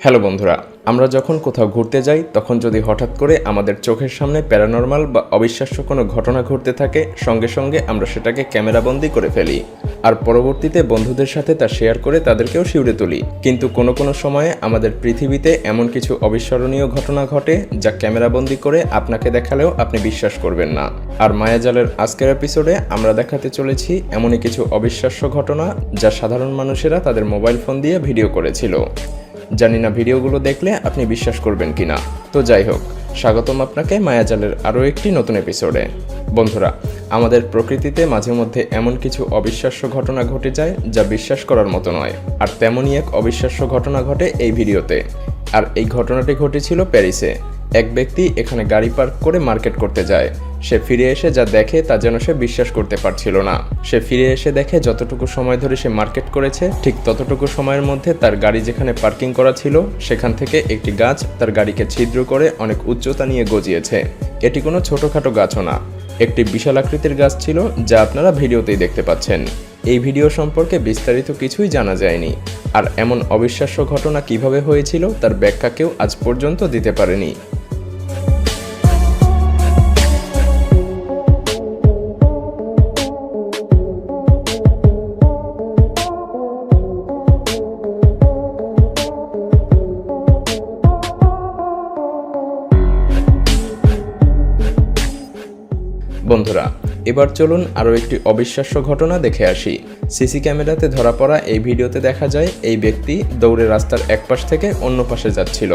Hello বন্ধুরা, আমরা যখন কোথাও ঘুরতে যাই তখন যদি হঠাৎ করে আমাদের চোখের সামনে প্যারানর্মাল বা অবিশ্বাস্য কোনো ঘটনা ঘটতে থাকে, সঙ্গে সঙ্গে আমরা সেটাকে ক্যামেরাবন্দি করে ফেলি আর পরবর্তীতে বন্ধুদের সাথে তা শেয়ার করে তাদেরকেও শিউরে তুলি। কিন্তু কোনো সময়ে আমাদের পৃথিবীতে এমন কিছু অবিস্মরণীয় ঘটনা ঘটে যা ক্যামেরাবন্দি করে আপনাকে দেখালেও আপনি বিশ্বাস করবেন না। আর মায়াজালের আজকের এপিসোডে আমরা দেখাতে চলেছি এমনই কিছু অবিশ্বাস্য ঘটনা যা সাধারণ মানুষেরা তাদের মোবাইল ফোন দিয়ে ভিডিও করেছিল। জানি না ভিডিওগুলো দেখলে আপনি বিশ্বাস করবেন কিনা। তো যাই হোক, স্বাগতম আপনাকে মায়াজালের আরও একটি নতুন এপিসোডে। বন্ধুরা, আমাদের প্রকৃতিতে মাঝে মধ্যে এমন কিছু অবিশ্বাস্য ঘটনা ঘটে যায় যা বিশ্বাস করার মতো নয়, আর তেমনই এক অবিশ্বাস্য ঘটনা ঘটে এই ভিডিওতে। আর এই ঘটনাটি ঘটেছিল প্যারিসে। এক ব্যক্তি এখানে গাড়ি পার্ক করে মার্কেট করতে যায়। সে ফিরে এসে যা দেখে তা যেন সে বিশ্বাস করতে পারছিল না। সে ফিরে এসে দেখে যতটুকু সময় ধরে সে মার্কেট করেছে ঠিক ততটুকু সময়ের মধ্যে তার গাড়ি যেখানে পার্কিং করা ছিল সেখান থেকে একটি গাছ তার গাড়িকে ছিদ্র করে অনেক উচ্চতা নিয়ে গজিয়েছে। এটি কোনো ছোটোখাটো গাছও না, একটি বিশাল আকৃতির গাছ ছিল যা আপনারা ভিডিওতেই দেখতে পাচ্ছেন। এই ভিডিও সম্পর্কে বিস্তারিত কিছুই জানা যায়নি, আর এমন অবিশ্বাস্য ঘটনা কিভাবে হয়েছিল তার ব্যাখ্যা কেউ আজ পর্যন্ত দিতে পারেনি। বন্ধুরা, এবার চলুন আরও একটি অবিশ্বাস্য ঘটনা দেখে আসি। সিসি ক্যামেরাতে ধরা পড়া এই ভিডিওতে দেখা যায় এই ব্যক্তি দৌড়ে রাস্তার এক পাশ থেকে অন্য পাশে যাচ্ছিল,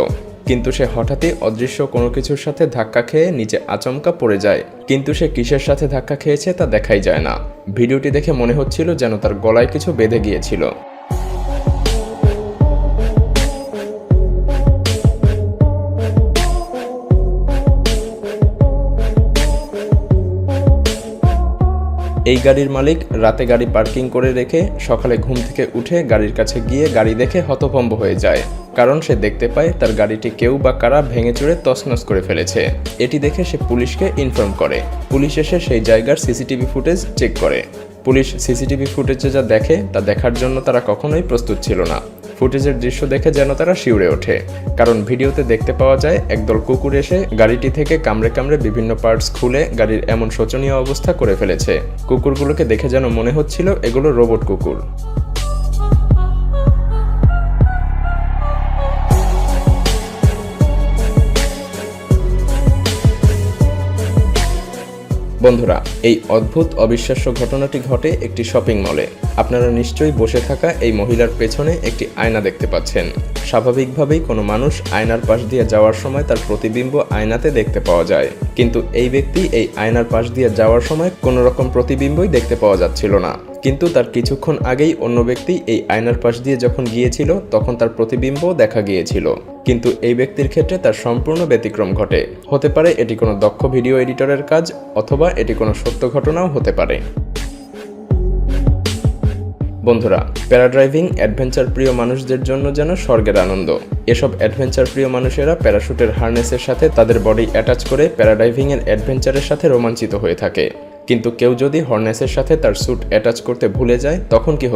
কিন্তু সে হঠাৎই অদৃশ্য কোনো কিছুর সাথে ধাক্কা খেয়ে নিচে আচমকা পড়ে যায়। কিন্তু সে কিসের সাথে ধাক্কা খেয়েছে তা দেখাই যায় না। ভিডিওটি দেখে মনে হচ্ছিল যেন তার গলায় কিছু বেঁধে গিয়েছিল। এই গাড়ির মালিক রাতে গাড়ি পার্কিং করে রেখে সকালে ঘুম থেকে উঠে গাড়ির কাছে গিয়ে গাড়ি দেখে হতভম্ব হয়ে যায়, কারণ সে দেখতে পায় তার গাড়িটি কেউ বা কারা ভেঙে চুরে তছনছ করে ফেলেছে। এটি দেখে সে পুলিশকে ইনফর্ম করে। পুলিশ এসে সেই জায়গার সিসিটিভি ফুটেজ চেক করে। পুলিশ সিসিটিভি ফুটেজে যা দেখে তা দেখার জন্য তারা কখনোই প্রস্তুত ছিল না। ফুটেজের দৃশ্য দেখে যেন তারা শিউরে ওঠে, কারণ ভিডিওতে দেখতে পাওয়া যায় একদল কুকুর এসে গাড়িটি থেকে কামড়ে কামড়ে বিভিন্ন পার্টস খুলে গাড়ির এমন শোচনীয় অবস্থা করে ফেলেছে। কুকুরগুলোকে দেখে যেন মনে হচ্ছিল এগুলো রোবট কুকুর। বন্ধুরা, এই অদ্ভুত অবিশ্বাস্য ঘটনাটি ঘটে একটি শপিং মলে। আপনারা নিশ্চয়ই বসে থাকা এই মহিলার পেছনে একটি আয়না দেখতে পাচ্ছেন। স্বাভাবিকভাবেই কোনো মানুষ আয়নার পাশ দিয়ে যাওয়ার সময় তার প্রতিবিম্ব আয়নাতে দেখতে পাওয়া যায়, কিন্তু এই ব্যক্তি এই আয়নার পাশ দিয়ে যাওয়ার সময় কোনো রকম প্রতিবিম্বই দেখতে পাওয়া যাচ্ছিল না। কিন্তু তার কিছুক্ষণ আগেই অন্য ব্যক্তি এই আয়নার পাশ দিয়ে যখন গিয়েছিল তখন তার প্রতিবিম্ব দেখা গিয়েছিল। কিন্তু এই ব্যক্তির ক্ষেত্রে তার সম্পূর্ণ ব্যতিক্রম ঘটে। হতে পারে এটি কোনো দক্ষ ভিডিও এডিটরের কাজ, অথবা এটি কোনো সত্য ঘটনাও হতে পারে। বন্ধুরা, প্যারাড্রাইভিং অ্যাডভেঞ্চার প্রিয় মানুষদের জন্য যেন স্বর্গের আনন্দ। এসব অ্যাডভেঞ্চার প্রিয় মানুষেরা প্যারাশুটের হার্নেসের সাথে তাদের বডি অ্যাটাচ করে প্যারাডাইভিংয়ের অ্যাডভেঞ্চারের সাথে রোমাঞ্চিত হয়ে থাকে। কিন্তু কেউ যদি হার্নেসের সাথে তার স্যুট অ্যাটাচ করতে ভুলে যায় তখন কি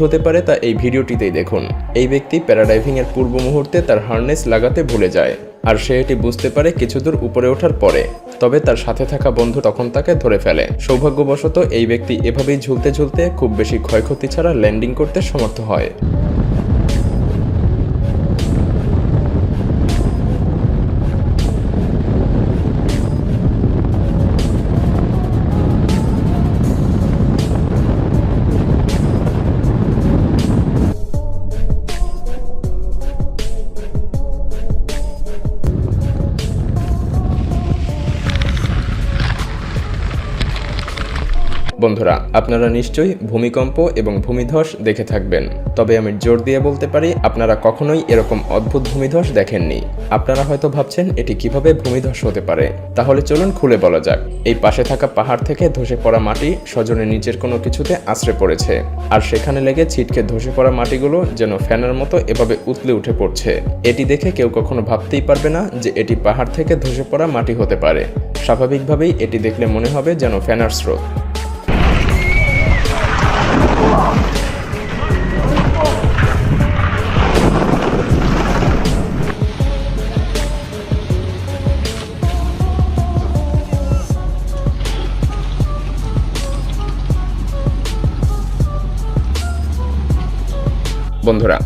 হতে পারে তা এই ভিডিওটিতেই দেখুন। এই ব্যক্তি প্যারাডাইভিংয়ের পূর্ব মুহূর্তে তার হার্নেস লাগাতে ভুলে যায়, আর সে এটি বুঝতে পারে কিছু দূর উপরে ওঠার পরে। তবে তার সাথে থাকা বন্ধু তখন তাকে ধরে ফেলে। সৌভাগ্যবশত এই ব্যক্তি এভাবেই ঝুলতে ঝুলতে খুব বেশি ক্ষয়ক্ষতি ছাড়া ল্যান্ডিং করতে সমর্থ হয়। বন্ধুরা, আপনারা নিশ্চয়ই ভূমিকম্প এবং ভূমিধস দেখে থাকবেন, তবে আমি জোর দিয়ে বলতে পারি আপনারা কখনোই এরকম অদ্ভুত ভূমিধস দেখেননি। আপনারা হয়তো ভাবছেন এটি কিভাবে ভূমিধস হতে পারে। তাহলে চলুন খুলে বলা যাক। এই পাশে থাকা পাহাড় থেকে ধসে পড়া মাটি সজনে নিচের কোনো কিছুতে আশ্রে পড়েছে, আর সেখানে লেগে ছিটকে ধসে পড়া মাটিগুলো যেন ফ্যানের মতো এভাবে উতলে উঠে পড়ছে। এটি দেখে কেউ কখনো ভাবতেই পারবে না যে এটি পাহাড় থেকে ধসে পড়া মাটি হতে পারে। স্বাভাবিকভাবেই এটি দেখলে মনে হবে যেন ফ্যানের স্রোত। বন্ধুরা,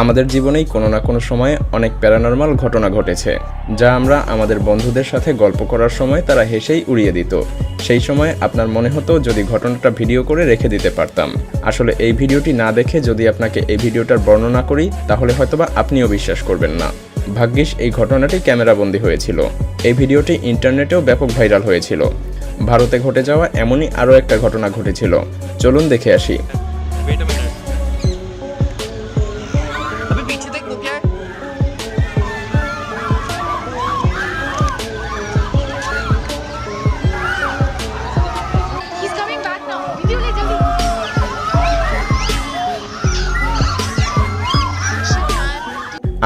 আমাদের জীবনেই কোনো না কোনো সময়ে অনেক প্যারানরমাল ঘটনা ঘটেছে, যা আমরা আমাদের বন্ধুদের সাথে গল্প করার সময় তারা হেসেই উড়িয়ে দিত। সেই সময় আপনার মনে হতো যদি ঘটনাটা ভিডিও করে রেখে দিতে পারতাম। আসলে এই ভিডিওটি না দেখে যদি আপনাকে এই ভিডিওটার বর্ণনা করি তাহলে হয়তোবা আপনিও বিশ্বাস করবেন না। ভাগ্যিস এই ঘটনাটি ক্যামেরাবন্দী হয়েছিল। এই ভিডিওটি ইন্টারনেটেও ব্যাপক ভাইরাল হয়েছিল। ভারতে ঘটে যাওয়া এমনই আরও একটা ঘটনা ঘটেছিল। চলুন দেখে আসি।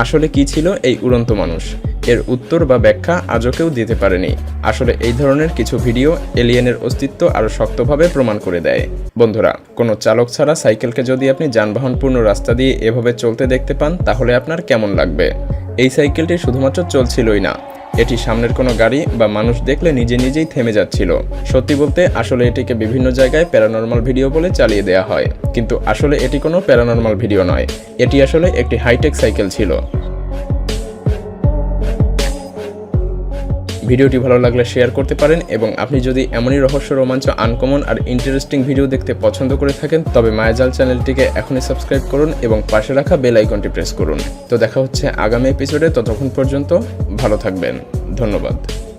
আসলে কি ছিল এই উড়ন্ত মানুষ? এর উত্তর বা ব্যাখ্যা আজও কেউ দিতে পারেনি। আসলে এই ধরনের কিছু ভিডিও এলিয়েনের অস্তিত্ব আরও শক্তভাবে প্রমাণ করে দেয়। বন্ধুরা, কোনো চালক ছাড়া সাইকেলকে যদি আপনি যানবাহনপূর্ণ রাস্তা দিয়ে এভাবে চলতে দেখতে পান তাহলে আপনার কেমন লাগবে? এই সাইকেলটি শুধুমাত্র চলছিলই না, এটি সামনের কোনো গাড়ি বা মানুষ দেখলে নিজে নিজেই থেমে যাচ্ছিল। সত্যি বলতে আসলে এটিকে বিভিন্ন জায়গায় প্যারানরমাল ভিডিও বলে চালিয়ে দেওয়া হয়, কিন্তু আসলে এটি কোনো প্যারানরমাল ভিডিও নয়। এটি আসলে একটি হাইটেক সাইকেল ছিল। ভিডিওটি ভালো লাগলে শেয়ার করতে পারেন, এবং আপনি যদি এমনই রহস্য, রোমাঞ্চ, আনকমন আর ইন্টারেস্টিং ভিডিও দেখতে পছন্দ করে থাকেন তবে মায়াজাল চ্যানেলটিকে এখনই সাবস্ক্রাইব করুন এবং পাশে রাখা বেল আইকনটি প্রেস করুন। তো দেখা হচ্ছে আগামী এপিসোডে। ততক্ষণ পর্যন্ত ভালো থাকবেন। ধন্যবাদ।